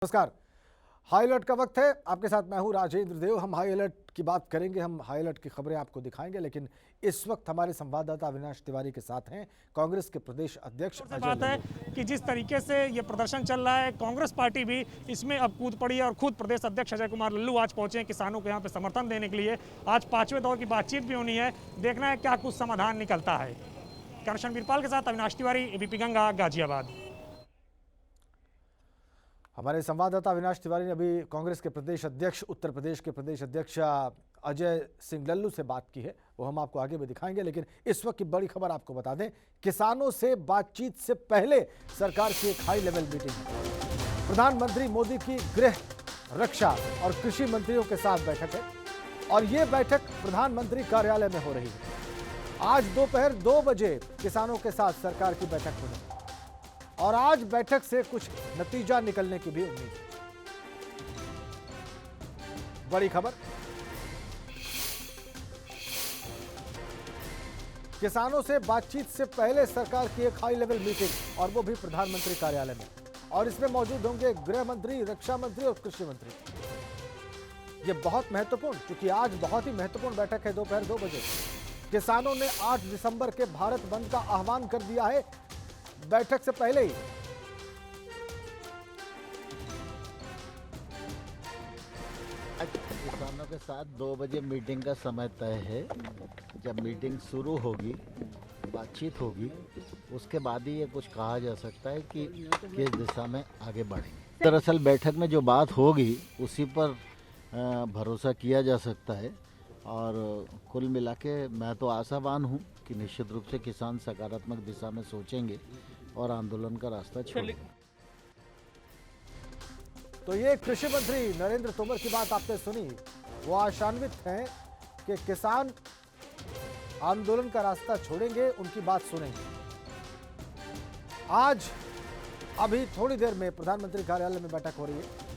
नमस्कार। High alert का वक्त है। आपके साथ मैं हूं राजेंद्र देव। हम हाई अलर्ट की बात करेंगे, हम हाई अलर्ट की खबरें आपको दिखाएंगे, लेकिन इस वक्त हमारे संवाददाता अविनाश तिवारी के साथ हैं कांग्रेस के प्रदेश अध्यक्ष अजय बात है लल्लू। कि जिस तरीके से ये प्रदर्शन चल रहा है, कांग्रेस पार्टी भी इसमें अब कूद पड़ी है और खुद प्रदेश अध्यक्ष अजय कुमार लल्लू आज पहुंचे हैं किसानों को यहाँ पे समर्थन देने के लिए। आज पांचवें दौर की बातचीत भी होनी है, देखना है क्या कुछ समाधान निकलता है। कैमरा वीरपाल के साथ अविनाश तिवारी, एबीपी गंगा, गाजियाबाद। हमारे संवाददाता अविनाश तिवारी ने अभी कांग्रेस के प्रदेश अध्यक्ष, उत्तर प्रदेश के प्रदेश अध्यक्ष अजय सिंह लल्लू से बात की है, वो हम आपको आगे भी दिखाएंगे। लेकिन इस वक्त की बड़ी खबर आपको बता दें, किसानों से बातचीत से पहले सरकार की एक हाई लेवल मीटिंग है। प्रधानमंत्री मोदी की गृह, रक्षा और कृषि मंत्रियों के साथ बैठक है और ये बैठक प्रधानमंत्री कार्यालय में हो रही है। आज दोपहर 2 बजे किसानों के साथ सरकार की बैठक होनी है और आज बैठक से कुछ नतीजा निकलने की भी उम्मीद है। बड़ी खबर, किसानों से बातचीत से पहले सरकार की एक हाई लेवल मीटिंग और वो भी प्रधानमंत्री कार्यालय में, और इसमें मौजूद होंगे गृह मंत्री, रक्षा मंत्री और कृषि मंत्री। ये बहुत महत्वपूर्ण, क्योंकि आज बहुत ही महत्वपूर्ण बैठक है दोपहर 2 बजे। किसानों ने 8 दिसंबर के भारत बंद का आह्वान कर दिया है बैठक से पहले ही। किसानों के साथ 2 बजे मीटिंग का समय तय है। जब मीटिंग शुरू होगी, बातचीत होगी, उसके बाद ही ये कुछ कहा जा सकता है कि किस दिशा में आगे बढ़ेंगे। दरअसल बैठक में जो बात होगी उसी पर भरोसा किया जा सकता है और कुल मिला के मैं तो आशावान हूँ कि निश्चित रूप से किसान सकारात्मक दिशा में सोचेंगे और आंदोलन का रास्ता छोड़ेंगे। तो ये कृषि मंत्री नरेंद्र तोमर की बात आपने सुनी, वो आशान्वित हैं कि किसान आंदोलन का रास्ता छोड़ेंगे, उनकी बात सुनेंगे। आज अभी थोड़ी देर में प्रधानमंत्री कार्यालय में बैठक हो रही है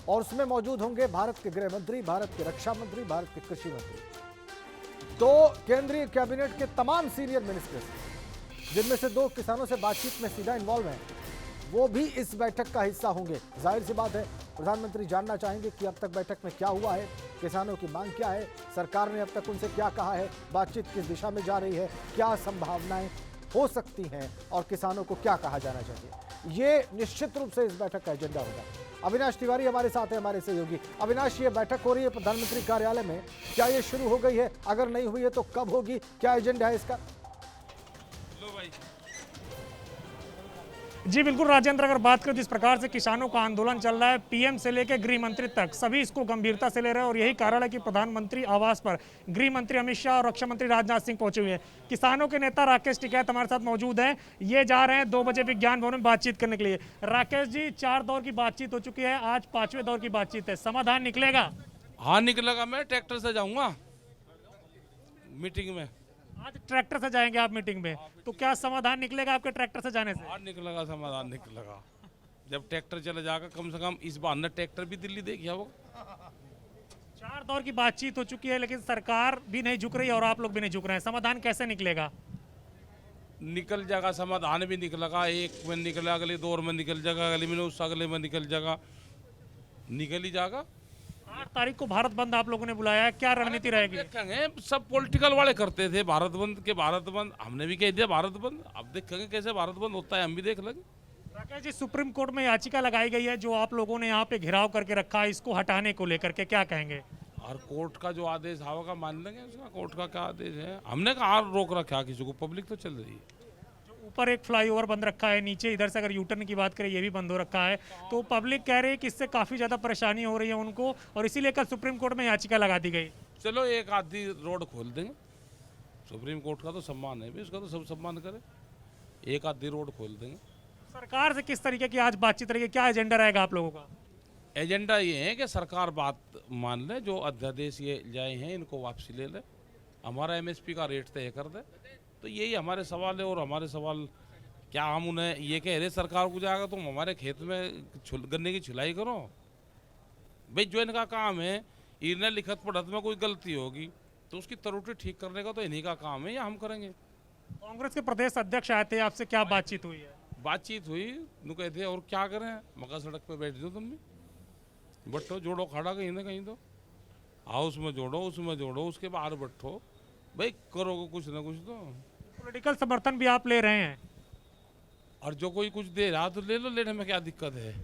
और उसमें मौजूद होंगे भारत के गृह मंत्री, भारत के रक्षा मंत्री, भारत के कृषि मंत्री, तो केंद्रीय कैबिनेट के तमाम सीनियर मिनिस्टर्स, जिनमें से 2 किसानों से बातचीत में सीधा इन्वॉल्व हैं, वो भी इस बैठक का हिस्सा होंगे। जाहिर सी बात है, प्रधानमंत्री जानना चाहेंगे कि अब तक बैठक में क्या हुआ है, किसानों की मांग क्या है, सरकार ने अब तक उनसे क्या कहा है, बातचीत किस दिशा में जा रही है, क्या संभावनाएं हो सकती हैं और किसानों को क्या कहा जाना चाहिए। ये निश्चित रूप से इस बैठक का एजेंडा होगा। अविनाश तिवारी हमारे साथ है, हमारे सहयोगी। अविनाश, ये बैठक हो रही है प्रधानमंत्री कार्यालय में, क्या ये शुरू हो गई है? अगर नहीं हुई है तो कब होगी? क्या एजेंडा है इसका? जी बिल्कुल राजेंद्र, अगर बात करें जिस प्रकार से किसानों का आंदोलन चल रहा है, पीएम से लेकर गृह मंत्री तक सभी इसको गंभीरता से ले रहे हैं और यही कारण है कि प्रधानमंत्री आवास पर गृह मंत्री अमित शाह और रक्षा मंत्री राजनाथ सिंह पहुंचे हुए हैं। किसानों के नेता राकेश टिकैत हमारे साथ मौजूद हैं, ये जा रहे हैं 2 बजे विज्ञान भवन में बातचीत करने के लिए। राकेश जी, 4 दौर की बातचीत हो चुकी है, आज 5वें दौर की बातचीत है, समाधान निकलेगा? हाँ निकलेगा, मैं ट्रैक्टर से जाऊंगा मीटिंग में। आज ट्रैक्टर से जाएंगे आप मीटिंग में, तो क्या समाधान निकलेगा आपके ट्रैक्टर से जाने से? हाँ निकलेगा, समाधान निकलेगा। जब ट्रैक्टर चले जाएगा, कम से कम इस बार न ट्रैक्टर भी दिल्ली देखिए वो। 4 दौर की बातचीत हो चुकी है, लेकिन सरकार भी नहीं झुक रही और आप लोग भी नहीं झुक रहे हैं, समाधान कैसे निकलेगा? निकल जाएगा, समाधान भी निकलेगा। एक में निकलेगा, अगले दौर में निकल जाएगा, अगले में उस अगले में निकल जाएगा, निकल ही जाएगा। 8 तारीख को भारत बंद आप लोगों ने बुलाया है, क्या रणनीति रहेगी? देखेंगे, सब पॉलिटिकल वाले करते थे भारत बंद के, भारत बंद हमने भी कह दिया भारत बंद। अब देखेंगे कैसे भारत बंद होता है, हम भी देख लेंगे। राकेश जी, सुप्रीम कोर्ट में याचिका लगाई गई है, जो आप लोगों ने यहाँ पे घेराव करके रखा है, इसको हटाने को लेकर के क्या कहेंगे? और कोर्ट का जो आदेश आएगा मान लेंगे उसका, कोर्ट का क्या आदेश है। हमने कहा रोक रखा किसी को, पब्लिक तो चल रही है। ऊपर एक फ्लाईओवर बंद रखा है, नीचे इधर से अगर यूटर्न की बात करें ये भी बंद हो रखा है, तो पब्लिक कह रही है कि इससे काफ़ी ज़्यादा परेशानी हो रही है उनको और इसीलिए कल सुप्रीम कोर्ट में याचिका लगा दी गई। चलो एक आधी रोड खोल देंगे, सुप्रीम कोर्ट का तो सम्मान है भी, उसका तो सब सम्मान करे। एक आधी रोड खोल देंगे। सरकार से किस तरीके की आज बातचीत रहेगी, क्या एजेंडा रहेगा आप लोगों का? एजेंडा ये है कि सरकार बात मान ले, जो अध्यादेश ये जाए हैं इनको वापसी ले ले, हमारा एमएसपी का रेट तय कर दे। तो यही हमारे सवाल है। और हमारे सवाल क्या, हम उन्हें ये कह रहे सरकार को जाएगा तुम हमारे खेत में गन्ने की छुलाई करो भाई, जो इनका काम है। इन्हें लिखत पढ़त में कोई गलती होगी तो उसकी त्रुटि ठीक करने का तो इन्हीं का काम है, या हम करेंगे। कांग्रेस के प्रदेश अध्यक्ष आए थे, आपसे क्या बातचीत हुई है? बातचीत हुई, नु कहते और क्या करें, मगर सड़क पे बैठ दो तुम भी। बैठो, जोड़ो खड़ा कहीं ना कहीं, तो हाउस में जोड़ो, उसमें जोड़ो, उसके बाहर बैठो भाई, करोगे कुछ ना कुछ तो। पॉलिटिकल समर्थन भी आप ले रहे हैं? और जो कोई कुछ दे रहा तो ले लो, लेने में क्या दिक्कत है?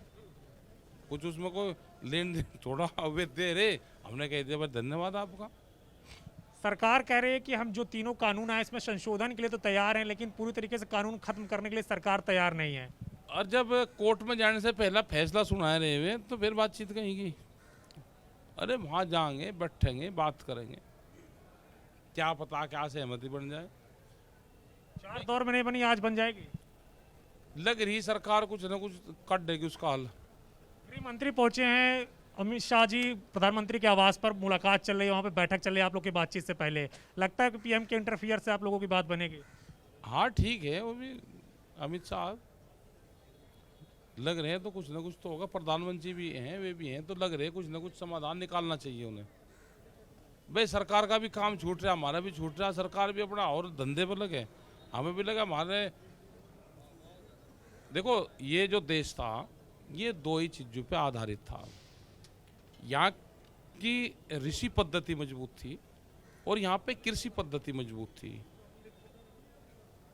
कुछ उसमें कोई लेन देन थोड़ा, वे दे रहे, हमने कह दिया भाई धन्यवाद आपका। सरकार कह रही है कि हम जो तीनों कानून आए इसमें संशोधन के लिए तो तैयार हैं, लेकिन पूरी तरीके से कानून खत्म करने के लिए सरकार तैयार नहीं है। और जब कोर्ट में जाने से पहला फैसला सुनाए रहे हुए तो फिर बातचीत कहीं की? अरे वहाँ जाएंगे, बैठेंगे, बात करेंगे, क्या पता क्या सहमति बन जाए। 4 दौर में नहीं बनी, आज बन जाएगी। लग रही सरकार कुछ ना कुछ कर देगी उसका हल। गृह मंत्री पहुंचे हैं, अमित शाह जी प्रधानमंत्री के आवास पर मुलाकात चल रही है, वहाँ पे बैठक चल रही है आप लोग की बातचीत से पहले। लगता है कि पीएम के इंटरफियर से आप लोगों की बात बनेगी? हाँ ठीक है, वो भी अमित शाह लग रहे हैं तो कुछ ना कुछ तो होगा। प्रधानमंत्री भी हैं, वे भी हैं, तो लग रहे हैं कुछ ना कुछ समाधान निकालना चाहिए उन्हें। भाई सरकार का भी काम छूट रहा है, हमारा भी छूट रहा है, सरकार भी अपना और धंधे पर लगे, हमें भी लगा। हमारे देखो ये जो देश था ये 2 ही चीज़ों पे आधारित था। यहाँ की ऋषि पद्धति मजबूत थी और यहाँ पे कृषि पद्धति मजबूत थी।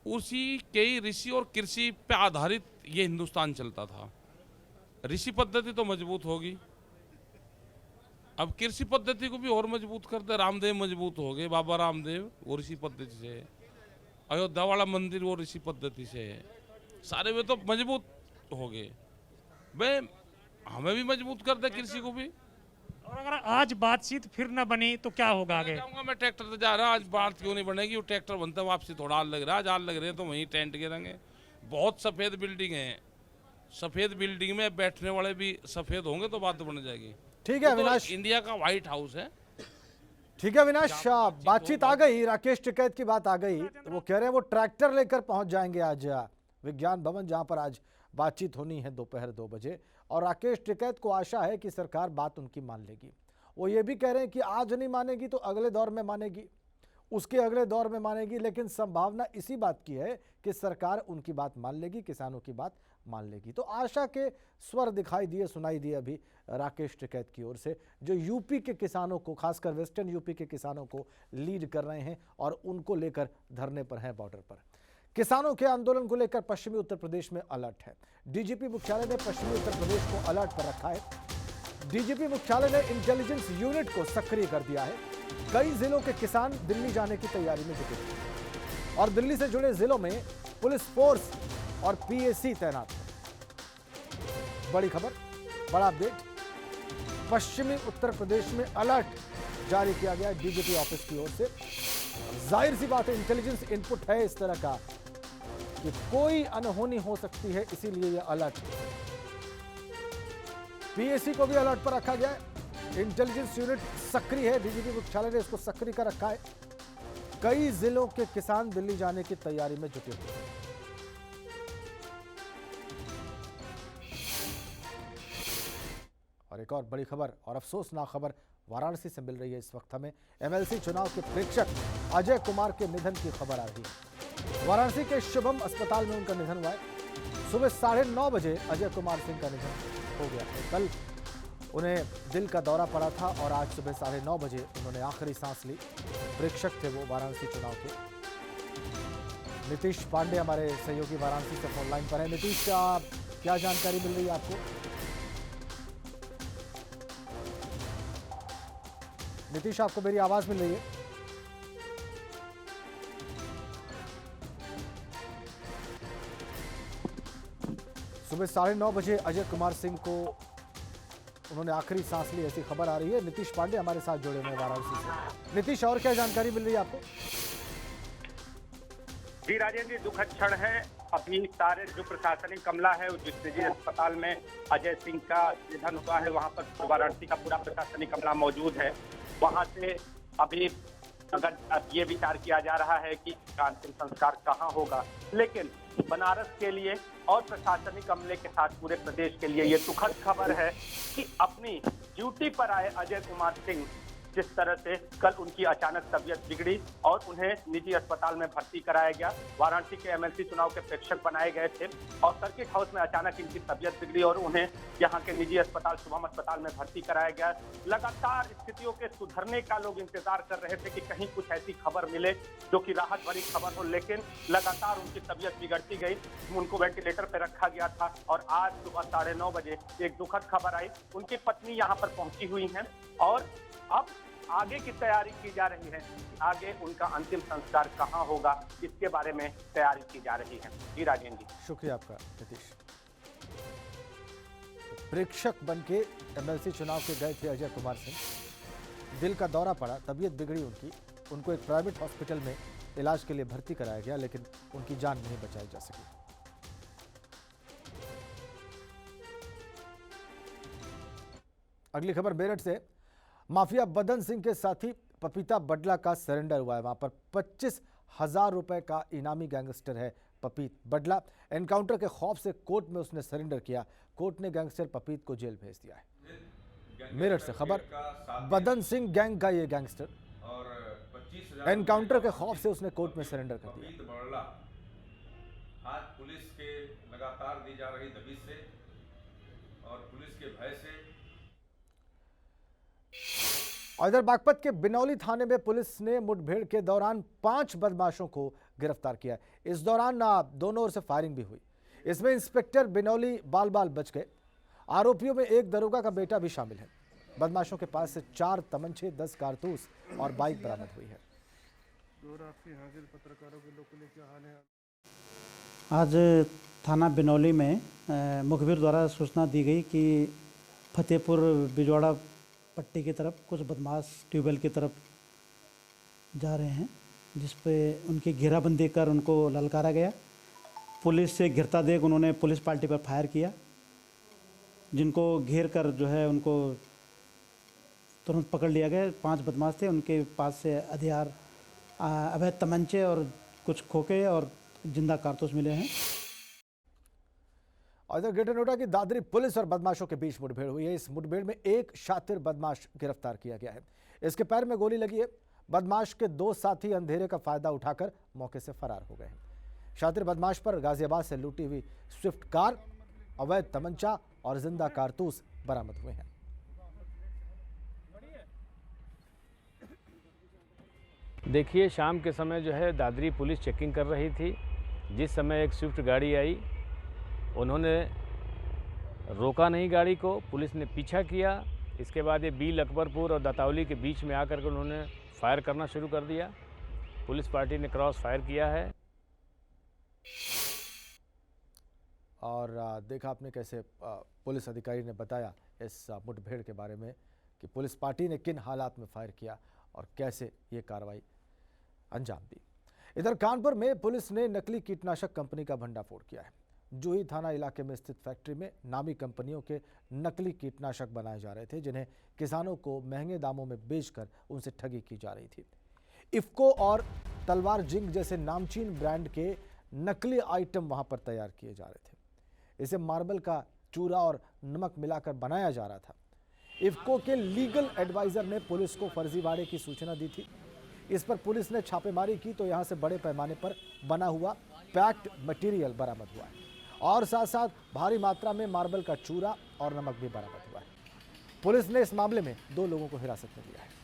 उसी के ऋषि और कृषि पे आधारित ये हिंदुस्तान चलता था। ऋषि पद्धति तो मजबूत होगी, अब कृषि पद्धति को भी और मजबूत करते। रामदेव मजबूत हो गए, बाबा रामदेव, वो ऋषि पद्धति से है। अयोध्या वाला मंदिर वो ऋषि पद्धति से है। सारे वे तो मजबूत हो गए, वे हमें भी मजबूत कर दे, कृषि को भी। और अगर आज बातचीत फिर न बनी तो क्या होगा आगे? जाऊंगा मैं, ट्रैक्टर से जा रहा, आज बात क्यों नहीं बनेगी? वो ट्रैक्टर बनता है वापसी, थोड़ा हाल लग रहा है, आज हाल लग रहे हैं तो वहीं टेंट गिरेंगे। बहुत सफ़ेद बिल्डिंग है, सफ़ेद बिल्डिंग में बैठने वाले भी सफ़ेद होंगे तो बात बन जाएगी। ठीक है अविनाश, इंडिया का व्हाइट हाउस है। ठीक है अविनाश, बातचीत आ गई, राकेश टिकैत की बात आ गई। तो वो कह रहे हैं वो ट्रैक्टर लेकर पहुंच जाएंगे आज विज्ञान भवन, जहां पर आज बातचीत होनी है दोपहर 2 बजे। और राकेश टिकैत को आशा है कि सरकार बात उनकी मान लेगी। वो ये भी कह रहे हैं कि आज नहीं मानेगी तो अगले दौर में मानेगी, उसके अगले दौर में मानेगी, लेकिन संभावना इसी बात की है कि सरकार उनकी बात मान लेगी, किसानों की बात मान लेगी। तो आशा के स्वर दिखाई दिए, सुनाई दिए अभी राकेश टिकैत की ओर से, जो यूपी के किसानों को, खासकर वेस्टर्न यूपी के किसानों को लीड कर रहे हैं और उनको लेकर धरने पर हैं बॉर्डर पर। किसानों के आंदोलन को लेकर पश्चिमी उत्तर प्रदेश में अलर्ट है। डीजीपी मुख्यालय ने पश्चिमी उत्तर प्रदेश को अलर्ट पर रखा है। डीजीपी मुख्यालय ने इंटेलिजेंस यूनिट को सक्रिय कर दिया है। कई जिलों के किसान दिल्ली जाने की तैयारी में जुटे हैं और दिल्ली से जुड़े जिलों में पुलिस फोर्स और पीएसी तैनात है। बड़ी खबर, बड़ा अपडेट, पश्चिमी उत्तर प्रदेश में अलर्ट जारी किया गया डीजीपी ऑफिस की ओर से। जाहिर सी बात है, इंटेलिजेंस इनपुट है इस तरह का कि कोई अनहोनी हो सकती है, इसीलिए यह अलर्ट। पीएसी को भी अलर्ट पर रखा गया है। इंटेलिजेंस यूनिट सक्रिय है, डीजीपी मुख्यालय ने इसको सक्रिय कर रखा है। कई जिलों के किसान दिल्ली जाने की तैयारी में जुटे हुए हैं। और एक और बड़ी खबर और अफसोसनाक खबर वाराणसी से मिल रही है। इस वक्त हमें एमएलसी चुनाव के प्रेक्षक अजय कुमार के निधन की खबर आ रही है। वाराणसी के शुभम अस्पताल में उनका निधन हुआ है। सुबह 9:30 बजे अजय कुमार सिंह का निधन हो गया है। कल उन्हें दिल का दौरा पड़ा था और आज सुबह 9:30 बजे उन्होंने आखिरी सांस ली। प्रेक्षक थे वो वाराणसी चुनाव के। नीतीश पांडे हमारे सहयोगी वाराणसी से फोन लाइन पर है। नीतीश, क्या जानकारी मिल रही है आपको? नीतीश, आपको मेरी आवाज मिल रही है? सुबह 9:30 बजे अजय कुमार सिंह को उन्होंने आखिरी सांस ली, ऐसी खबर आ रही है। नीतीश पांडे हमारे साथ जुड़े हुए हैं वाराणसी से। नीतीश, और क्या जानकारी मिल रही है आपको? जी राजेंद्र जी, दुखद क्षण है। अभी सारे जो प्रशासनिक अमला है जिस निजी अस्पताल में अजय सिंह का निधन हुआ है, वहां पर वाराणसी का पूरा प्रशासनिक अमला मौजूद है। वहां से अभी अगर अब ये विचार किया जा रहा है कि अंतिम संस्कार कहाँ होगा, लेकिन बनारस के लिए और प्रशासनिक अमले के साथ पूरे प्रदेश के लिए ये दुखद खबर है कि अपनी ड्यूटी पर आए अजय कुमार सिंह जिस तरह से कल उनकी अचानक तबीयत बिगड़ी और उन्हें निजी अस्पताल में भर्ती कराया गया। वाराणसी के एमएलसी चुनाव के प्रेक्षक बनाए गए थे और सर्किट हाउस में अचानक इनकी तबीयत बिगड़ी और उन्हें यहाँ के निजी अस्पताल शुभम अस्पताल में भर्ती कराया गया। लगातार स्थितियों के सुधरने का लोग इंतजार कर रहे थे कि कहीं कुछ ऐसी खबर मिले जो कि राहत भरी खबर हो, लेकिन लगातार उनकी तबीयत बिगड़ती गई। उनको वेंटिलेटर पर रखा गया था और आज सुबह 9:30 बजे एक दुखद खबर आई। उनकी पत्नी यहाँ पर पहुंची हुई हैं और अब आगे की तैयारी की जा रही है। आगे उनका अंतिम संस्कार कहाँ होगा, इसके बारे में तैयारी की जा रही है। जी राजेंद्र जी, शुक्रिया आपका नीतीश। प्रेक्षक बन के एमएलसी चुनाव के गए थे अजय कुमार सिंह। दिल का दौरा पड़ा, तबीयत बिगड़ी उनकी, उनको एक प्राइवेट हॉस्पिटल में इलाज के लिए भर्ती कराया गया, लेकिन उनकी जान नहीं बचाई जा सकी। अगली खबर मेरठ से। माफिया बदन सिंह के साथी पपीता बडला का सरेंडर हुआ है। वहां पर 25,000 रुपए का इनामी गैंगस्टर है पपीत बडला। एनकाउंटर के खौफ से कोर्ट में उसने सरेंडर किया। कोर्ट ने गैंगस्टर पपीत को जेल भेज दिया है। मेरठ से खबर। बदन सिंह गैंग का ये गैंगस्टर एनकाउंटर के खौफ से उसने कोर्ट में सरेंडर कर दिया। आज पुलिस के लगातार दी जा रही दबिश से और पुलिस के भय से। और इधर बागपत के बिनौली थाने में पुलिस ने मुठभेड़ के दौरान 5 बदमाशों को गिरफ्तार किया। इस दौरान दोनों ओर से फायरिंग भी हुई। इसमें इंस्पेक्टर बिनौली बाल बाल बच गए। आरोपियों में एक दरोगा का बेटा भी शामिल है। बदमाशों के पास से 4 तमंचे, 10 कारतूस और बाइक बरामद हुई है। आज थाना बिनौली में मुखबिर द्वारा सूचना दी गई कि फतेहपुर बिजवाड़ा पट्टी की तरफ कुछ बदमाश ट्यूबवेल की तरफ जा रहे हैं, जिस पे उनकी घेराबंदी कर उनको ललकारा गया। पुलिस से घिरता देख उन्होंने पुलिस पार्टी पर फायर किया, जिनको घेर कर जो है उनको तुरंत पकड़ लिया गया। 5 बदमाश थे, उनके पास से हथियार, अवैध तमंचे और कुछ खोखे और जिंदा कारतूस मिले हैं। और इधर ग्रेटर नोएडा की दादरी पुलिस और बदमाशों के बीच मुठभेड़ हुई है। इस मुठभेड़ में एक शातिर बदमाश गिरफ्तार किया गया है। इसके पैर में गोली लगी है। बदमाश के 2 साथी अंधेरे का फायदा उठाकर मौके से फरार हो गए हैं। शातिर बदमाश पर गाजियाबाद से लूटी हुई स्विफ्ट कार, अवैध तमंचा और जिंदा कारतूस बरामद हुए हैं। देखिए, शाम के समय जो है दादरी पुलिस चेकिंग कर रही थी। जिस समय एक स्विफ्ट गाड़ी आई, उन्होंने रोका नहीं गाड़ी को, पुलिस ने पीछा किया। इसके बाद ये बील अकबरपुर और दतावली के बीच में आकर के उन्होंने फायर करना शुरू कर दिया। पुलिस पार्टी ने क्रॉस फायर किया है। और देखा आपने कैसे पुलिस अधिकारी ने बताया इस मुठभेड़ के बारे में कि पुलिस पार्टी ने किन हालात में फायर किया और कैसे ये कार्रवाई अंजाम दी। इधर कानपुर में पुलिस ने नकली कीटनाशक कंपनी का भंडाफोड़ किया है। जूही थाना इलाके में स्थित फैक्ट्री में नामी कंपनियों के नकली कीटनाशक बनाए जा रहे थे, जिन्हें किसानों को महंगे दामों में बेचकर उनसे ठगी की जा रही थी। इफ्को और तलवार जिंक जैसे नामचीन ब्रांड के नकली आइटम वहां पर तैयार किए जा रहे थे। इसे मार्बल का चूरा और नमक मिलाकर बनाया जा रहा था। इफ्को के लीगल एडवाइजर ने पुलिस को फर्जीवाड़े की सूचना दी थी। इस पर पुलिस ने छापेमारी की तो यहां से बड़े पैमाने पर बना हुआ पैक्ड मटेरियल बरामद हुआ है और साथ साथ भारी मात्रा में मार्बल का चूरा और नमक भी बरामद हुआ है। पुलिस ने इस मामले में 2 लोगों को हिरासत में लिया है।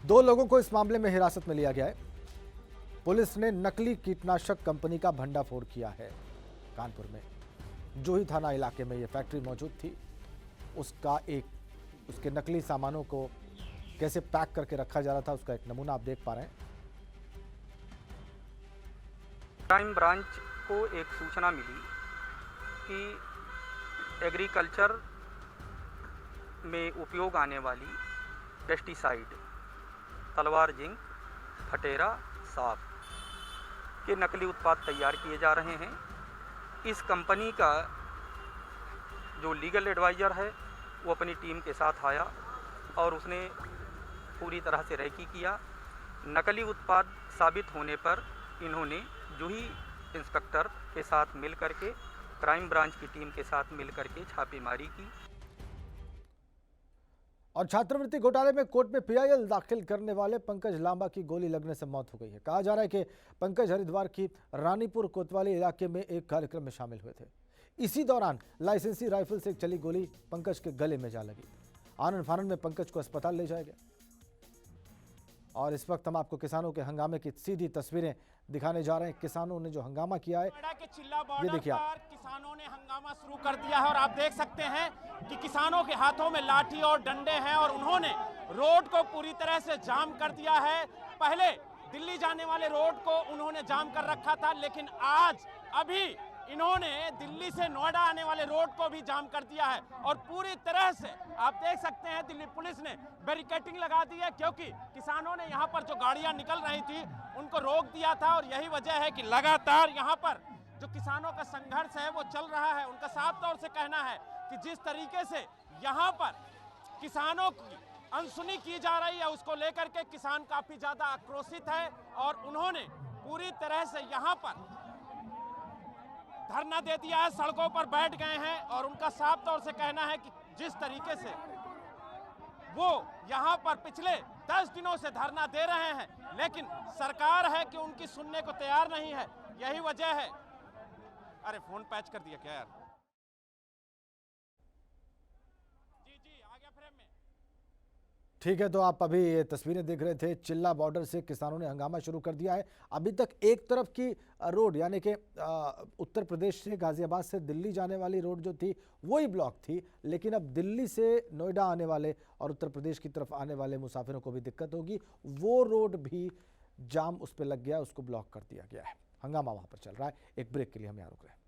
दो लोगों को इस मामले में हिरासत में लिया गया है। पुलिस ने नकली कीटनाशक कंपनी का भंडाफोड़ किया है। कानपुर में जूही थाना इलाके में यह फैक्ट्री मौजूद थी। उसके नकली सामानों को कैसे पैक करके रखा जा रहा था, उसका एक नमूना आप देख पा रहे हैं। क्राइम ब्रांच को एक सूचना मिली कि एग्रीकल्चर में उपयोग आने वाली पेस्टिसाइड तलवार जिंक, फटेरा, साफ के नकली उत्पाद तैयार किए जा रहे हैं। इस कंपनी का जो लीगल एडवाइज़र है वो अपनी टीम के साथ आया और उसने पूरी तरह से रेकी किया नकली उत्पाद साबित होने पर इन्होंने जूही इंस्पेक्टर के साथ मिल करके क्राइम ब्रांच की टीम के साथ मिल करके छापेमारी की। और छात्रवृत्ति घोटाले में कोर्ट में पीआईएल दाखिल करने वाले पंकज लांबा की गोली लगने से मौत हो गई है। कहा जा रहा है कि पंकज हरिद्वार की रानीपुर कोतवाली इलाके में एक कार्यक्रम में शामिल हुए थे। इसी दौरान लाइसेंसी राइफल से चली गोली पंकज के गले में जा लगी। आनन फानन में पंकज को अस्पताल ले जाया गया। और इस वक्त हम आपको किसानों के हंगामे की सीधी तस्वीरें दिखाने जा रहे हैं। किसानों ने जो हंगामा किया है, ये देखिए आप। किसानों ने हंगामा शुरू कर दिया है और आप देख सकते हैं कि किसानों के हाथों में लाठी और डंडे हैं और उन्होंने रोड को पूरी तरह से जाम कर दिया है। पहले दिल्ली जाने वाले रोड को उन्होंने जाम कर रखा था, लेकिन आज अभी इन्होंने दिल्ली से नोएडा आने वाले रोड को भी जाम कर दिया है। और पूरी तरह से आप देख सकते हैं दिल्ली पुलिस ने बैरिकेडिंग लगा दी है, क्योंकि किसानों ने यहाँ पर जो गाड़ियां निकल रही थी उनको रोक दिया था। और यही वजह है कि लगातार यहाँ पर जो किसानों का संघर्ष है वो चल रहा है। उनका साफ तौर से कहना है कि जिस तरीके से यहाँ पर किसानों की अनसुनी की जा रही है उसको लेकर के किसान काफी ज्यादा आक्रोशित है और उन्होंने पूरी तरह से यहाँ पर धरना दे दिया है, सड़कों पर बैठ गए हैं। और उनका साफ तौर से कहना है कि जिस तरीके से वो यहाँ पर पिछले 10 दिनों से धरना दे रहे हैं, लेकिन सरकार है कि उनकी सुनने को तैयार नहीं है। यही वजह है। अरे फोन पैच कर दिया क्या यार? जी आ गया फ्रेम में। ठीक है, तो आप अभी ये तस्वीरें देख रहे थे। चिल्ला बॉर्डर से किसानों ने हंगामा शुरू कर दिया है। अभी तक एक तरफ की रोड यानी कि उत्तर प्रदेश से गाजियाबाद से दिल्ली जाने वाली रोड जो थी वही ब्लॉक थी, लेकिन अब दिल्ली से नोएडा आने वाले और उत्तर प्रदेश की तरफ आने वाले मुसाफिरों को भी दिक्कत होगी। वो रोड भी जाम उस पर लग गया, उसको ब्लॉक कर दिया गया है। हंगामा वहाँ पर चल रहा है। एक ब्रेक के लिए हम यहाँ रुक रहे हैं।